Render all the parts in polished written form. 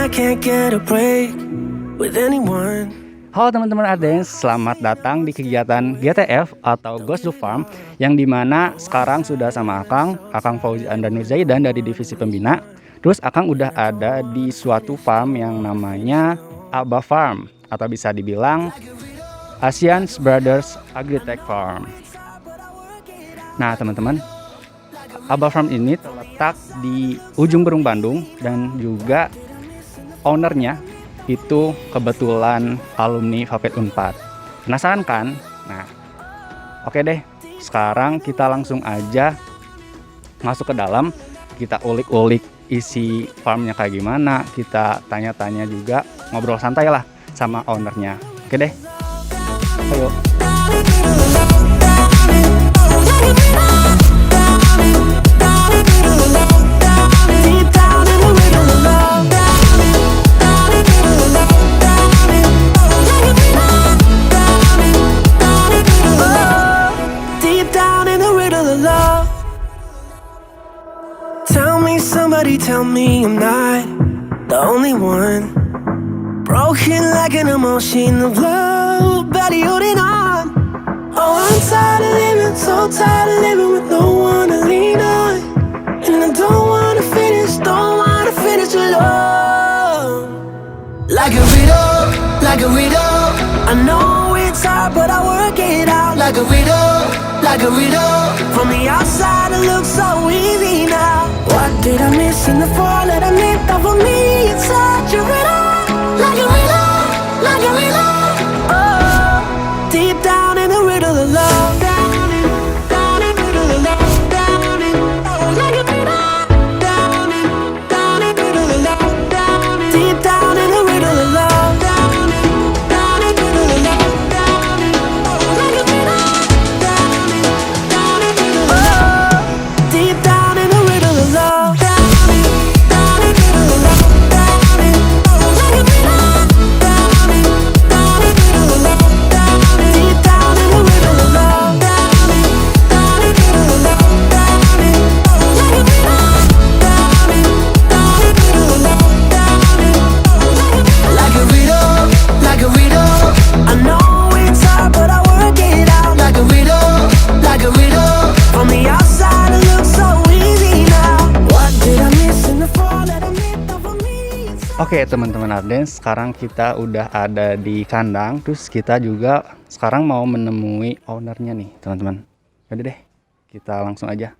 I can't get a break with anyone. Halo teman-teman Ardens, selamat datang di kegiatan GTF atau Ghost to Farm, yang dimana sekarang sudah sama Akang Fauzi Andanur Zaidan dari divisi pembina. Terus Akang udah ada di suatu farm yang namanya Aba Farm, atau bisa dibilang Asian Brothers Agritech Farm. Nah teman-teman, Aba Farm ini terletak di ujung Berung Bandung, dan juga ownernya itu kebetulan alumni Fapet Unpad. Penasaran kan? Nah, oke deh. Sekarang kita langsung aja masuk ke dalam. Kita ulik-ulik isi farmnya kayak gimana. Kita tanya-tanya juga, ngobrol santai lah sama ownernya. Oke deh. Ayo. Tell me I'm not the only one, broken like an emotion of love, barely holding on. Oh, I'm tired of living, so tired of living with no one to lean on. And I don't wanna finish alone. Like a riddle, I know it's hard, but I work it out. Like a riddle. From the outside it looks so easy now. What did I miss in the fall that I meant that for me? It's such a riddle. Like a riddle. Oh, deep down in the riddle of love. Down in riddle of love. Like a riddle. Down in riddle of love. Deep down in the riddle of love. Down in riddle of love. Like a riddle. Oke teman-teman Ardens, sekarang kita udah ada di kandang. Terus kita juga sekarang mau menemui ownernya nih teman-teman. Udah deh, kita langsung aja.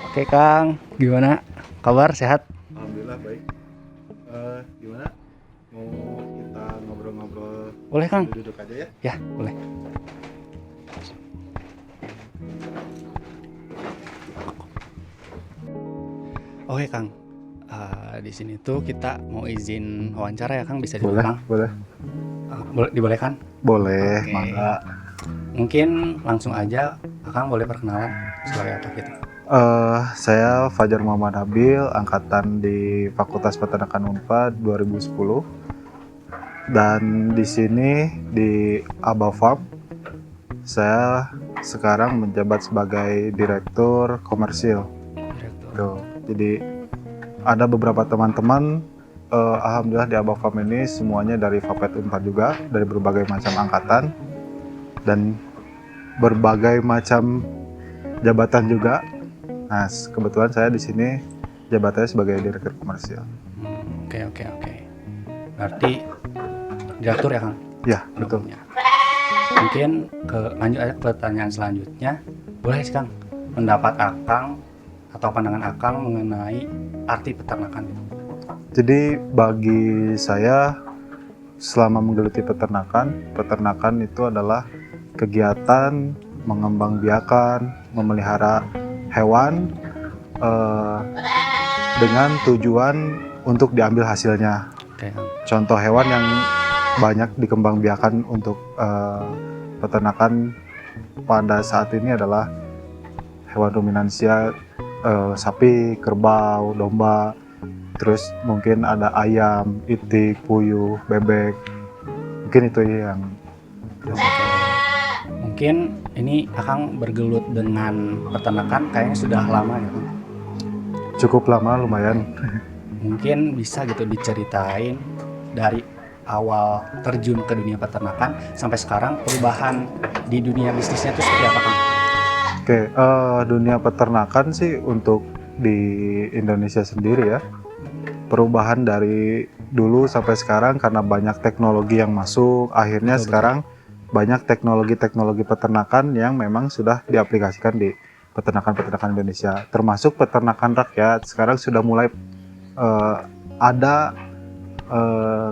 Oke Kang, gimana kabar, sehat? Alhamdulillah baik. Gimana? Mau kita ngobrol-ngobrol? Boleh Kang? Duduk aja ya? Ya boleh. Oke Kang, di sini tuh kita mau izin wawancara ya Kang, bisa dibilang? Boleh. Boleh, dibolehkan? Boleh, Oke. mangga. Mungkin langsung aja Kang boleh perkenalan sebagai apa gitu? Saya Fajar Muhammad Nabil, angkatan di Fakultas Peternakan Unpad 2010. Dan di sini di Aba Farm, saya sekarang menjabat sebagai Direktur Komersil. Tuh. Jadi ada beberapa teman-teman, alhamdulillah di Aba Farm ini semuanya dari Fapet Unpad juga, dari berbagai macam angkatan dan berbagai macam jabatan juga. Nah, kebetulan saya di sini jabatannya sebagai Direktur Komersil. Oke. Berarti direktur ya Kang? Ya, betul. Mungkin lanjut aja ke pertanyaan selanjutnya. Boleh sih Kang, pendapat Akang atau pandangan Akang mengenai arti peternakan itu? Jadi bagi saya, selama menggeluti peternakan itu adalah kegiatan mengembangbiakan, memelihara hewan dengan tujuan untuk diambil hasilnya. Oke, Kang. Contoh hewan yang banyak dikembangbiakan untuk peternakan pada saat ini adalah hewan ruminansia, sapi, kerbau, domba, terus mungkin ada ayam, itik, puyuh, bebek. Mungkin itu yang Mungkin ini Akang bergelut dengan peternakan kayaknya sudah lama ya Kang? Cukup lama, lumayan. Mungkin bisa gitu diceritain dari awal terjun ke dunia peternakan sampai sekarang perubahan di dunia bisnisnya itu seperti apa, Kang? Oke, dunia peternakan sih untuk di Indonesia sendiri ya, perubahan dari dulu sampai sekarang karena banyak teknologi yang masuk, akhirnya Betul, sekarang banyak teknologi-teknologi peternakan yang memang sudah diaplikasikan di peternakan-peternakan Indonesia, termasuk peternakan rakyat. Sekarang sudah mulai ada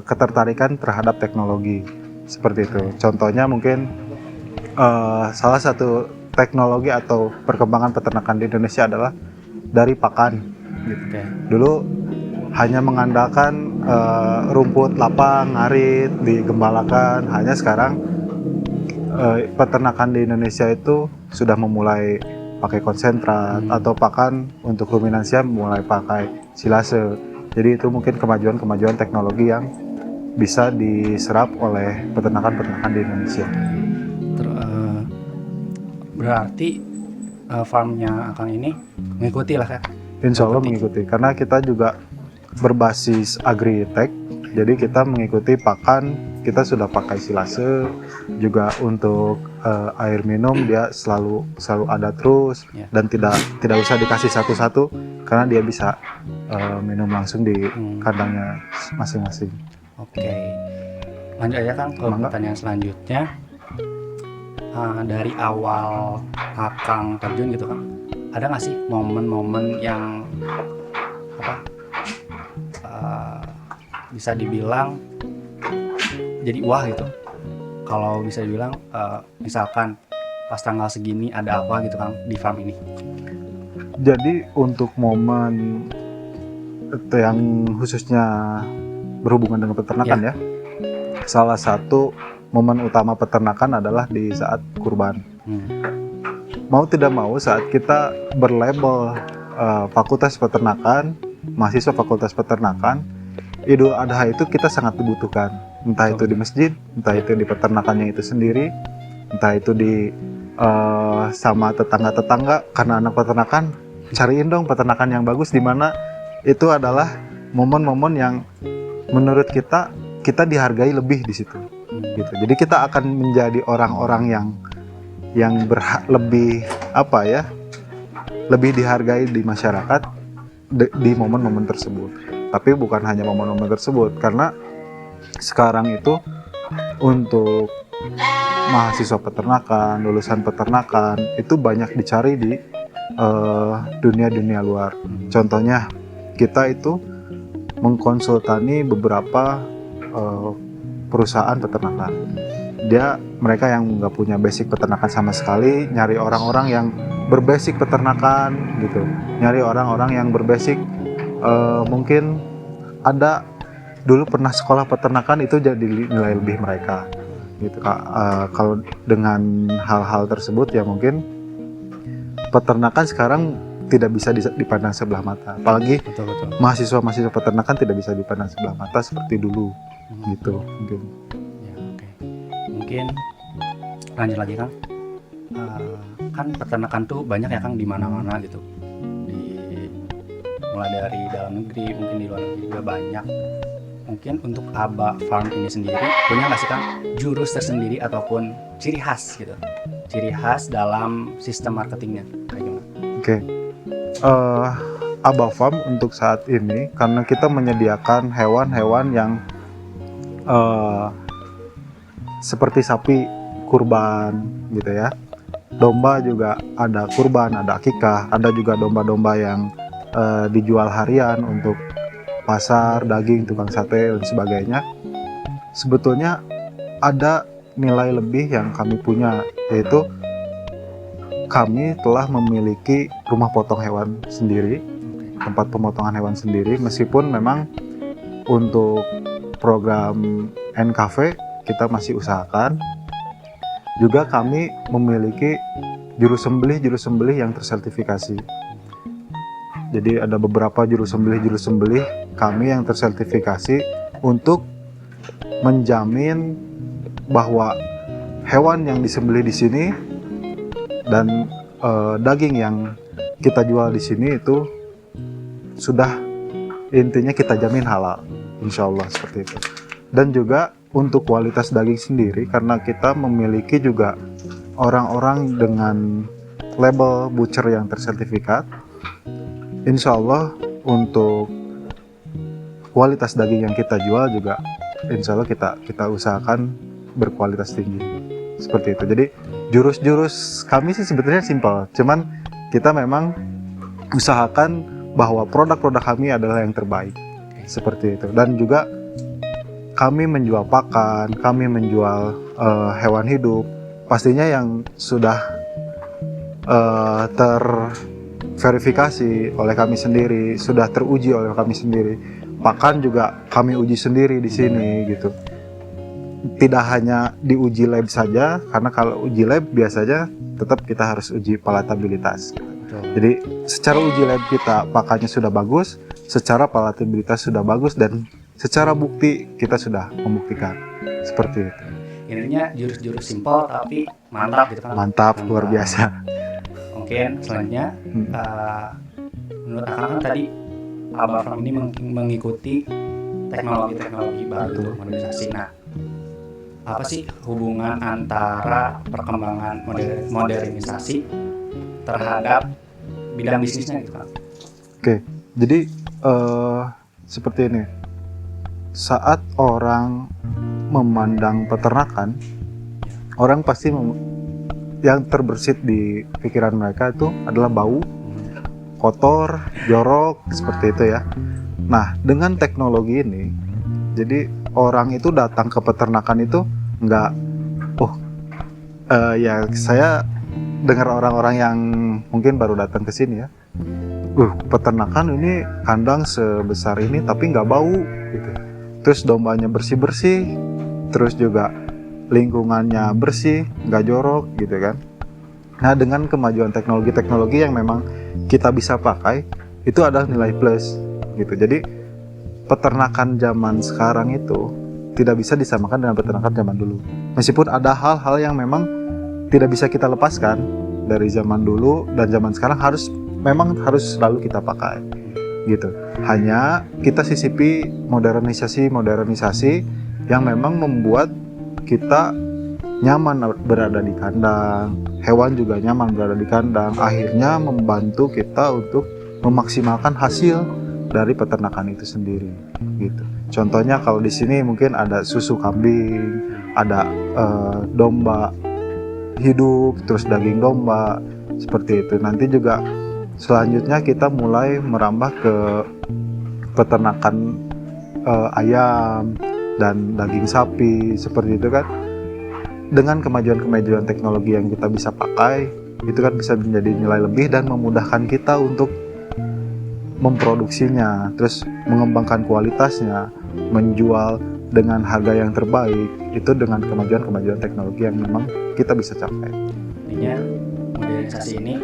ketertarikan terhadap teknologi seperti itu. Contohnya mungkin salah satu teknologi atau perkembangan peternakan di Indonesia adalah dari pakan. Gitu. Oke. Dulu hanya mengandalkan rumput lapang, ngarit, digembalakan. Hanya sekarang peternakan di Indonesia itu sudah memulai pakai konsentrat atau pakan untuk ruminansia mulai pakai silase. Jadi itu mungkin kemajuan-kemajuan teknologi yang bisa diserap oleh peternakan-peternakan di Indonesia. Berarti farmnya Akang ini mengikuti lah, Kak? Insya Allah mengikuti, karena kita juga berbasis agri-tech, jadi kita mengikuti pakan, kita sudah pakai silase, juga untuk air minum dia selalu ada terus, dan tidak usah dikasih satu-satu, karena dia bisa minum langsung di kandangnya masing-masing. Oke, lanjut aja Kang ke pertanyaan selanjutnya. Dari awal Akang terjun gitu Kang, ada nggak sih momen-momen yang bisa dibilang jadi wah gitu? Kalau bisa dibilang misalkan pas tanggal segini ada apa gitu Kang di farm ini? Jadi untuk momen yang khususnya berhubungan dengan peternakan ya, salah satu momen utama peternakan adalah di saat kurban. Mau tidak mau saat kita berlabel fakultas peternakan, mahasiswa fakultas peternakan, Idul Adha itu kita sangat dibutuhkan. Entah itu di masjid, entah itu di peternakannya itu sendiri, entah itu di sama tetangga-tetangga, karena anak peternakan, cariin dong peternakan yang bagus di mana. Itu adalah momen-momen yang menurut kita dihargai lebih di situ. Gitu. Jadi kita akan menjadi orang-orang yang lebih lebih dihargai di masyarakat di momen-momen tersebut. Tapi bukan hanya momen-momen tersebut, karena sekarang itu untuk mahasiswa peternakan, lulusan peternakan itu banyak dicari di dunia luar. Contohnya kita itu mengkonsultani beberapa perusahaan peternakan. Mereka yang nggak punya basic peternakan sama sekali, nyari orang-orang yang berbasic peternakan gitu, nyari orang-orang yang berbasic mungkin ada dulu pernah sekolah peternakan, itu jadi nilai lebih mereka gitu Kak. Kalau dengan hal-hal tersebut ya mungkin peternakan sekarang tidak bisa dipandang sebelah mata, apalagi mahasiswa peternakan tidak bisa dipandang sebelah mata seperti dulu gitu mungkin. Ya, oke. Mungkin lanjut lagi Kang. Kan peternakan tuh banyak ya Kang di mana-mana gitu. Mulai dari dalam negeri, mungkin di luar negeri juga banyak. Mungkin untuk Aba Farm ini sendiri punya nggak sih Kang jurus tersendiri ataupun ciri khas gitu? Ciri khas dalam sistem marketingnya kayak gimana? Oke. Aba Farm untuk saat ini karena kita menyediakan hewan-hewan yang seperti sapi kurban gitu ya. Domba juga ada kurban, ada akikah, ada juga domba-domba yang dijual harian untuk pasar, daging, tukang sate dan sebagainya. Sebetulnya ada nilai lebih yang kami punya, yaitu kami telah memiliki rumah potong hewan sendiri, tempat pemotongan hewan sendiri, meskipun memang untuk program NKV kita masih usahakan. Juga kami memiliki juru sembelih yang tersertifikasi. Jadi ada beberapa juru sembelih kami yang tersertifikasi untuk menjamin bahwa hewan yang disembelih di sini dan daging yang kita jual di sini itu sudah intinya kita jamin halal, insya Allah seperti itu. Dan juga untuk kualitas daging sendiri, karena kita memiliki juga orang-orang dengan label butcher yang tersertifikat, insya Allah untuk kualitas daging yang kita jual juga insya Allah kita usahakan berkualitas tinggi seperti itu. Jadi jurus-jurus kami sih sebetulnya simpel, cuman kita memang usahakan bahwa produk-produk kami adalah yang terbaik seperti itu. Dan juga kami menjual pakan, kami menjual hewan hidup, pastinya yang sudah terverifikasi oleh kami sendiri, sudah teruji oleh kami sendiri. Pakan juga kami uji sendiri di sini gitu. Tidak hanya diuji lab saja, karena kalau uji lab biasanya tetap kita harus uji palatabilitas. Jadi secara uji lab kita pakannya sudah bagus, secara palatabilitas sudah bagus, dan secara bukti kita sudah membuktikan seperti itu. Intinya jurus-jurus simpel tapi mantap gitu kan. Mantap, luar biasa. Mungkin selanjutnya menurut Akang kan tadi Aba Farm ini mengikuti teknologi-teknologi baru untuk modernisasi. Nah, apa sih hubungan antara perkembangan modernisasi terhadap bidang bisnisnya gitu kan? Oke, jadi seperti ini. Saat orang memandang peternakan, orang pasti yang terbersit di pikiran mereka itu adalah bau, kotor, jorok, seperti itu ya. Nah, dengan teknologi ini, jadi orang itu datang ke peternakan itu nggak, ya saya dengar orang-orang yang mungkin baru datang ke sini ya, peternakan ini kandang sebesar ini tapi nggak bau gitu. Terus dombanya bersih-bersih, terus juga lingkungannya bersih, nggak jorok gitu kan. Nah, dengan kemajuan teknologi-teknologi yang memang kita bisa pakai, itu adalah nilai plus gitu. Jadi peternakan zaman sekarang itu tidak bisa disamakan dengan peternakan zaman dulu. Meskipun ada hal-hal yang memang tidak bisa kita lepaskan dari zaman dulu dan zaman sekarang memang harus selalu kita pakai gitu. Hanya kita sisipi modernisasi yang memang membuat kita nyaman berada di kandang, hewan juga nyaman berada di kandang, akhirnya membantu kita untuk memaksimalkan hasil dari peternakan itu sendiri gitu. Contohnya kalau di sini mungkin ada susu kambing, ada domba hidup, terus daging domba seperti itu. Nanti juga selanjutnya kita mulai merambah ke peternakan ayam dan daging sapi seperti itu kan. Dengan kemajuan teknologi yang kita bisa pakai, itu kan bisa menjadi nilai lebih dan memudahkan kita untuk memproduksinya, terus mengembangkan kualitasnya, menjual dengan harga yang terbaik, itu dengan kemajuan teknologi yang memang kita bisa capai. Intinya modernisasi ini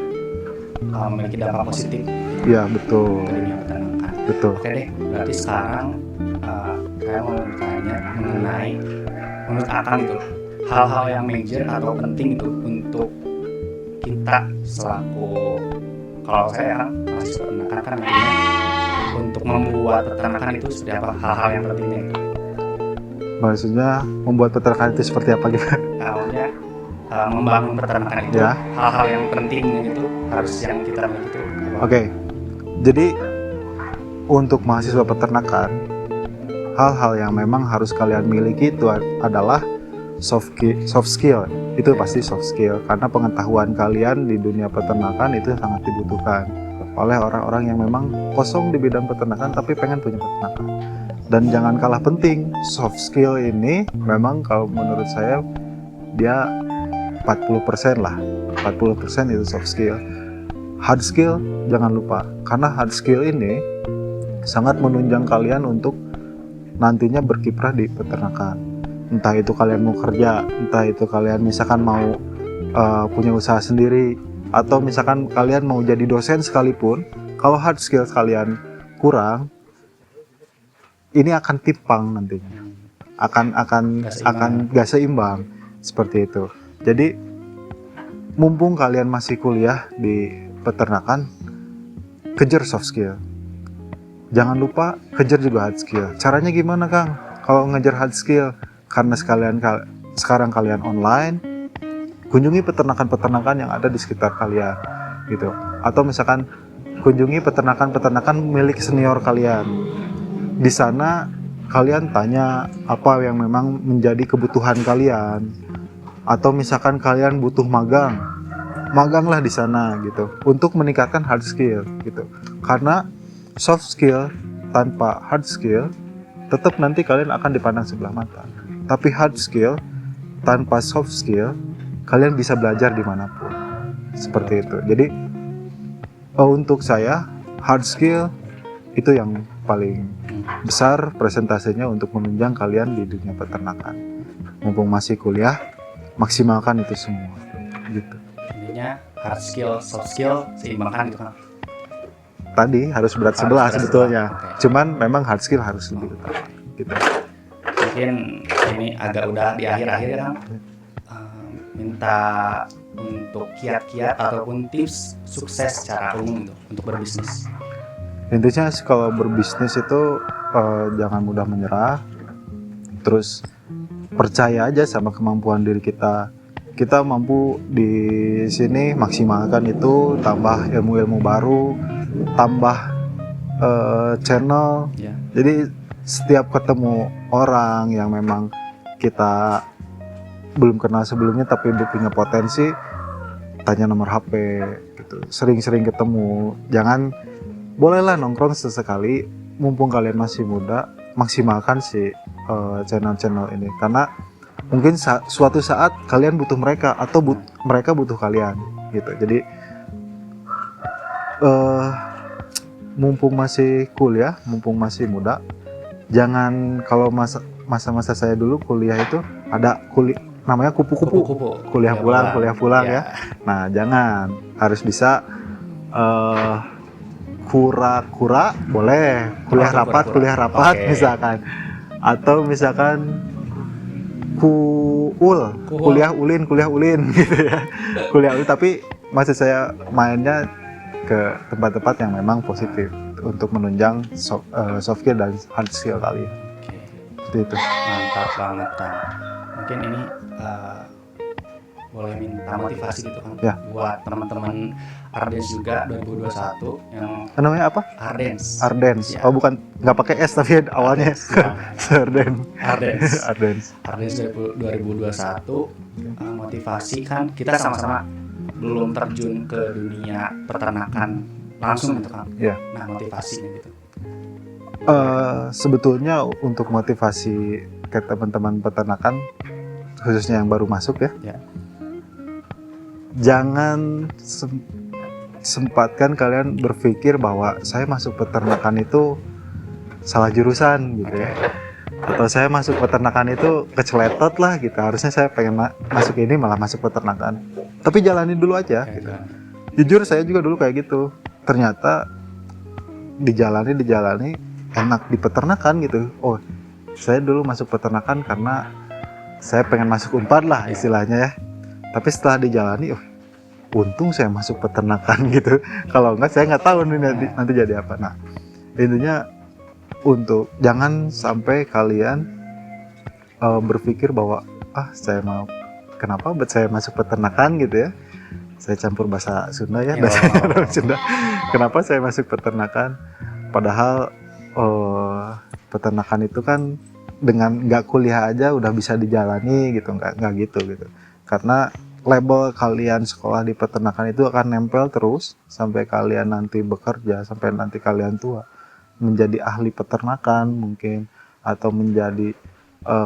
memiliki dampak positif. Ya, betul. Ke dunia peternakan. Betul. Oke deh, berarti sekarang saya mau bertanya mengenai menurut Akang itu hal-hal yang major atau penting itu untuk kita selaku, kalau saya kan masih peternakan kan nantinya untuk membuat peternakan itu seperti apa hal-hal yang pentingnya itu. Maksudnya membuat peternakan itu seperti apa gitu? Awalnya membangun peternakan itu ya. Hal-hal yang pentingnya itu harus yang kita miliki itu. Oke. Jadi untuk mahasiswa peternakan, hal-hal yang memang harus kalian miliki itu adalah soft skill. Itu pasti soft skill, karena pengetahuan kalian di dunia peternakan itu sangat dibutuhkan oleh orang-orang yang memang kosong di bidang peternakan tapi pengen punya peternakan. Dan jangan kalah penting, soft skill ini memang kalau menurut saya dia 40% lah. 40% itu soft skill. Hard skill jangan lupa, karena hard skill ini sangat menunjang kalian untuk nantinya berkiprah di peternakan. Entah itu kalian mau kerja, entah itu kalian misalkan mau punya usaha sendiri, atau misalkan kalian mau jadi dosen sekalipun, kalau hard skill kalian kurang, ini akan timpang nantinya, akan gak seimbang seperti itu. Jadi mumpung kalian masih kuliah di peternakan, kejar soft skill. jangan lupa kejar juga hard skill. Caranya gimana Kang? Kalau ngejar hard skill, karena sekarang kalian online, kunjungi peternakan-peternakan yang ada di sekitar kalian, gitu. Atau misalkan kunjungi peternakan-peternakan milik senior kalian. Di sana kalian tanya apa yang memang menjadi kebutuhan kalian. Atau misalkan kalian butuh maganglah di sana gitu, untuk meningkatkan hard skill gitu. Karena soft skill tanpa hard skill tetap nanti kalian akan dipandang sebelah mata. Tapi hard skill tanpa soft skill kalian bisa belajar dimanapun. Seperti itu. Jadi untuk saya hard skill itu yang paling besar presentasenya untuk menunjang kalian di dunia peternakan. Mumpung masih kuliah, maksimalkan itu semua gitu. Intinya hard skill, soft skill seimbangkan gitu kan. Tadi harus berat sebelah sebetulnya. Okay. Cuman memang hard skill harus lebih utama gitu. Mungkin ini agak udah di akhir-akhir ya Kang. Minta untuk kiat-kiat ataupun tips sukses secara umum gitu untuk berbisnis. Intinya kalau berbisnis itu jangan mudah menyerah. Terus percaya aja sama kemampuan diri kita. Kita mampu di sini maksimalkan itu, tambah ilmu-ilmu baru, tambah channel. Ya. Jadi setiap ketemu orang yang memang kita belum kenal sebelumnya tapi punya potensi, tanya nomor HP gitu. Sering-sering ketemu. Jangan, bolehlah nongkrong sesekali, mumpung kalian masih muda, maksimalkan si channel-channel ini. Karena mungkin suatu saat kalian butuh mereka atau mereka butuh kalian gitu. Jadi mumpung masih kuliah, mumpung masih muda, jangan, kalau masa-masa saya dulu kuliah itu ada namanya kupu-kupu. Kuliah pulang ya. Nah, jangan, harus bisa kura-kura boleh, kuliah rapat okay. Misalkan, atau misalkan kuliah ulin gitu ya. Kuliah ulin, tapi maksud saya mainnya ke tempat-tempat yang memang positif untuk menunjang soft skill dan hard skill kalian. Seperti itu. Mantap banget Kang. Mungkin ini boleh minta motivasi gitu kan ya, buat teman-teman Ardens juga 2021 yang namanya apa? Ardens. Ya. Oh, bukan, nggak pakai S tapi awalnya Ardens 2021. Motivasi kan kita sama-sama belum terjun ke dunia peternakan langsung gitu kan. Ya. Nah, motivasinya gitu. Sebetulnya untuk motivasi ke teman-teman peternakan, khususnya yang baru masuk ya. Jangan sempatkan kalian berpikir bahwa saya masuk peternakan itu salah jurusan gitu ya. Atau saya masuk peternakan itu keceletot lah gitu. Harusnya saya pengen masuk ini malah masuk peternakan. Tapi jalani dulu aja gitu. Jujur saya juga dulu kayak gitu. Ternyata dijalani enak di peternakan gitu. Oh, saya dulu masuk peternakan karena saya pengen masuk Unpad lah istilahnya ya. Tapi setelah dijalani, untung saya masuk peternakan gitu. Kalau enggak saya nggak tahu nih nanti jadi apa. Nah, intinya untuk jangan sampai kalian berpikir bahwa saya mau, kenapa saya masuk peternakan gitu ya. Saya campur bahasa Sunda ya, Sunda. Kenapa saya masuk peternakan? Padahal peternakan itu kan dengan nggak kuliah aja udah bisa dijalani gitu, nggak gitu. Karena label kalian sekolah di peternakan itu akan nempel terus sampai kalian nanti bekerja, sampai nanti kalian tua, menjadi ahli peternakan mungkin, atau menjadi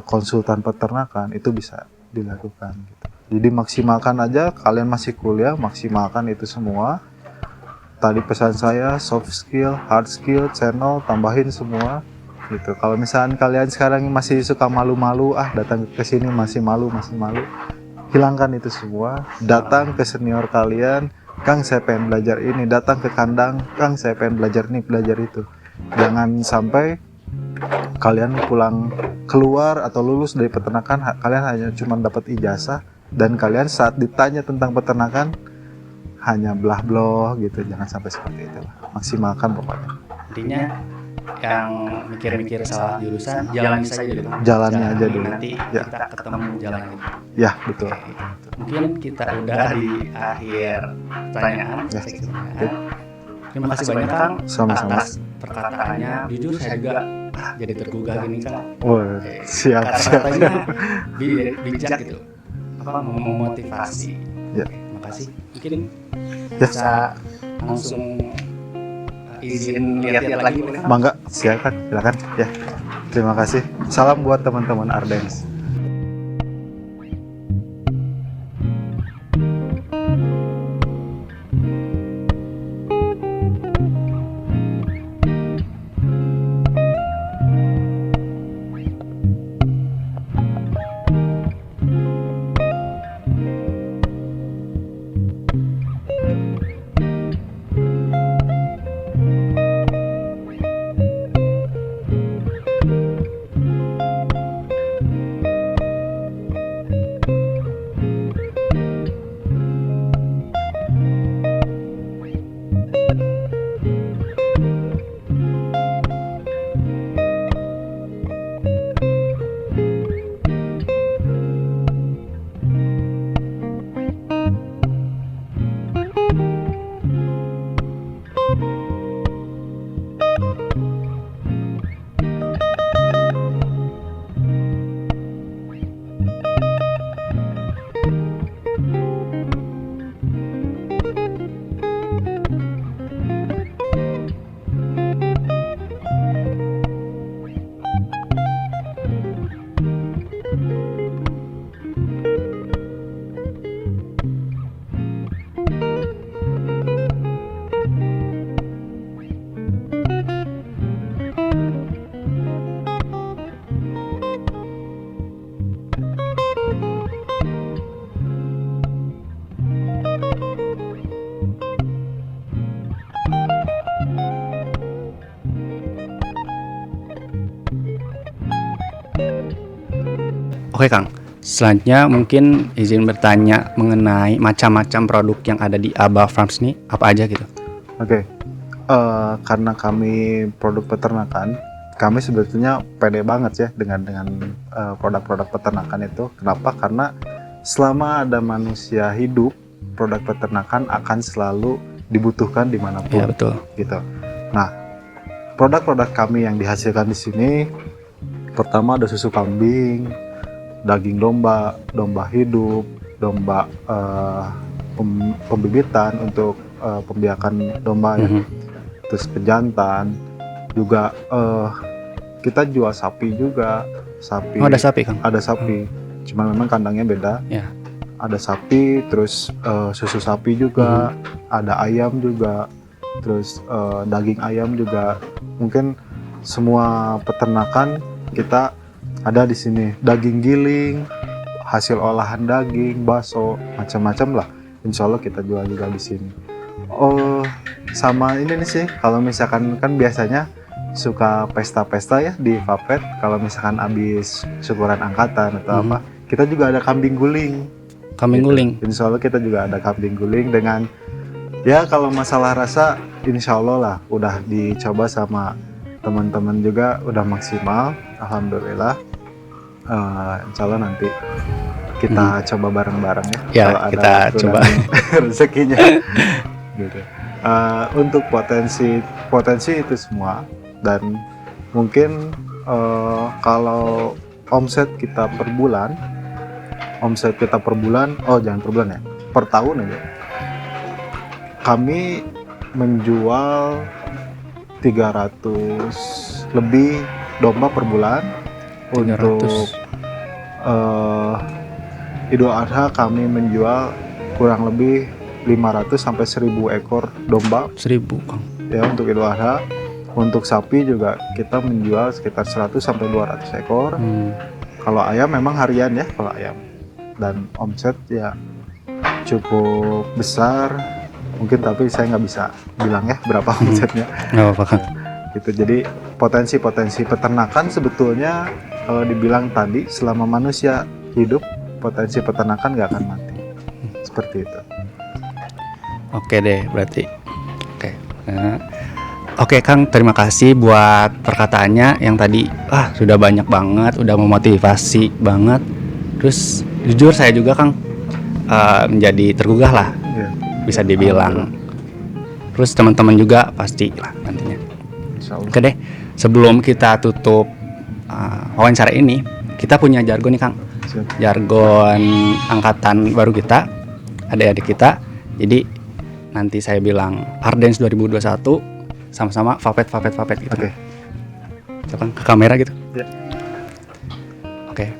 konsultan peternakan, itu bisa dilakukan gitu. Jadi maksimalkan aja, kalian masih kuliah, maksimalkan itu semua. Tadi pesan saya, soft skill, hard skill, channel, tambahin semua gitu. Kalau misalnya kalian sekarang masih suka malu-malu, datang ke sini masih malu, hilangkan itu semua. Datang ke senior kalian, Kang saya pengen belajar ini. Datang ke kandang, Kang saya pengen belajar ini, belajar itu. Jangan sampai kalian pulang keluar atau lulus dari peternakan, kalian hanya cuma dapat ijazah, dan kalian saat ditanya tentang peternakan hanya belah-belah gitu. Jangan sampai seperti itu. Maksimalkan pokoknya. Intinya yang mikir-mikir salah jurusan jalan saja dulu. Jalannya aja dulu. Nanti Ya. kita ketemu jalannya. Ya, betul. Mungkin kita udah di akhir pertanyaan. Ya. Sesi pertanyaan. Terima kasih banyak Kang Sama-sama. atas perkataannya. Jujur saya juga jadi tergugah gini Kang. Wah, siap. Kata-katanya bijak gitu. Apa memotivasi. Ya. Terima kasih. Mungkin Ya. bisa langsung izin lihat-lihat lagi boleh Kang? Mangga, silakan. Ya. Terima kasih. Salam buat teman-teman Ardens. Oke Kang, selanjutnya mungkin izin bertanya mengenai macam-macam produk yang ada di Aba Farms nih, apa aja gitu? Oke. Karena kami produk peternakan, kami sebetulnya pede banget ya dengan produk-produk peternakan itu. Kenapa? Karena selama ada manusia hidup, produk peternakan akan selalu dibutuhkan dimanapun. Ya betul. Gitu. Nah, produk-produk kami yang dihasilkan di sini, pertama ada susu kambing, daging domba, domba hidup, domba pembibitan untuk pembiakan domba ya. Terus pejantan, juga kita jual sapi juga. Sapi. Oh, ada sapi Kang? Ada sapi, cuma memang kandangnya beda. Ya. Ada sapi, terus susu sapi juga, ada ayam juga, terus daging ayam juga. Mungkin semua peternakan kita ada di sini. Daging giling, hasil olahan daging, bakso, macam-macam lah. Insya Allah kita jual juga di sini. Oh, sama ini nih sih, kalau misalkan kan biasanya suka pesta-pesta ya di Vapet. Kalau misalkan habis syukuran angkatan atau apa, kita juga ada kambing guling. Kambing guling. Insya Allah kita juga ada kambing guling dengan, ya kalau masalah rasa insya Allah lah udah dicoba sama teman-teman juga udah maksimal, alhamdulillah. Insya Allah nanti kita coba bareng-bareng ya. Ya, kalau kita ada waktu coba. dan rezekinya. Gitu. Untuk potensi itu semua, dan mungkin kalau omset kita per bulan, jangan per bulan ya, per tahun aja kami menjual 300 lebih domba per bulan. 300. Untuk Idul Adha kami menjual kurang lebih 500 sampai 1000 ekor domba 1000 Kang. ya untuk Idul Adha. Untuk sapi juga kita menjual sekitar 100 sampai 200 ekor. Kalau ayam memang harian ya kalau ayam. Dan omset ya cukup besar mungkin, tapi saya nggak bisa bilang ya berapa omsetnya. Nggak apa-apa Kang. Gitu. Jadi potensi peternakan sebetulnya kalau dibilang tadi selama manusia hidup, potensi peternakan nggak akan mati. Seperti itu. Oke deh berarti. Oke. Nah, Oke Kang, terima kasih buat perkataannya yang tadi sudah banyak banget, udah memotivasi banget. Terus jujur saya juga Kang menjadi tergugah lah, Iya. bisa dibilang. Terus teman-teman juga pasti lah nantinya. Insya Allah. Oke deh, sebelum kita tutup wawancara ini, kita punya jargon nih Kang. Siap. Jargon angkatan baru kita, adik-adik kita. Jadi nanti saya bilang Ardens 2021 sama-sama Vapet gitu. Oke. Coba ke kamera gitu. Ya. Oke.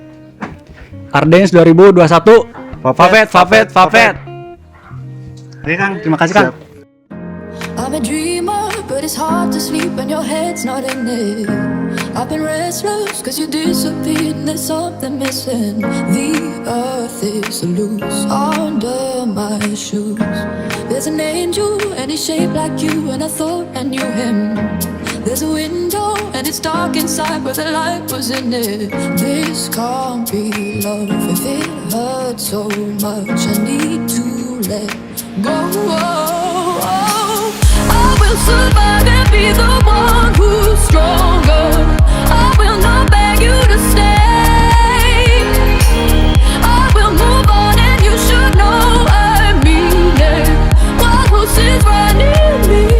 Ardens 2021 Vapet. Oke Kang, terima kasih Kang. Siap. I'm a dreamer, but it's hard to sleep when your head's not in it. I've been restless cause you disappeared and there's something missing. The earth is loose under my shoes. There's an angel and he's shaped like you, and I thought I knew him. There's a window and it's dark inside, but the light was in it. This can't be love if it hurts so much. I need to let go. I will survive and be the one who's stronger. I will not beg you to stay. I will move on and you should know I mean it. What will sit right near me?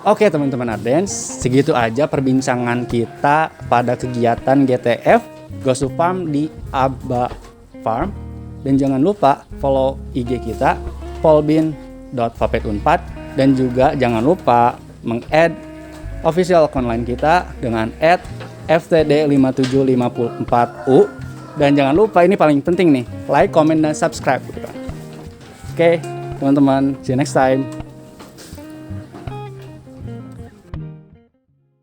Oke teman-teman Ardens, segitu aja perbincangan kita pada kegiatan GTF Ghost to Farm di Aba Farm. Dan jangan lupa follow IG kita polbin.vapet4, dan juga jangan lupa meng-add official account line kita dengan @ftd5754u. Dan jangan lupa, ini paling penting nih, like, comment, dan subscribe gitu kan. Oke teman-teman, see you next time.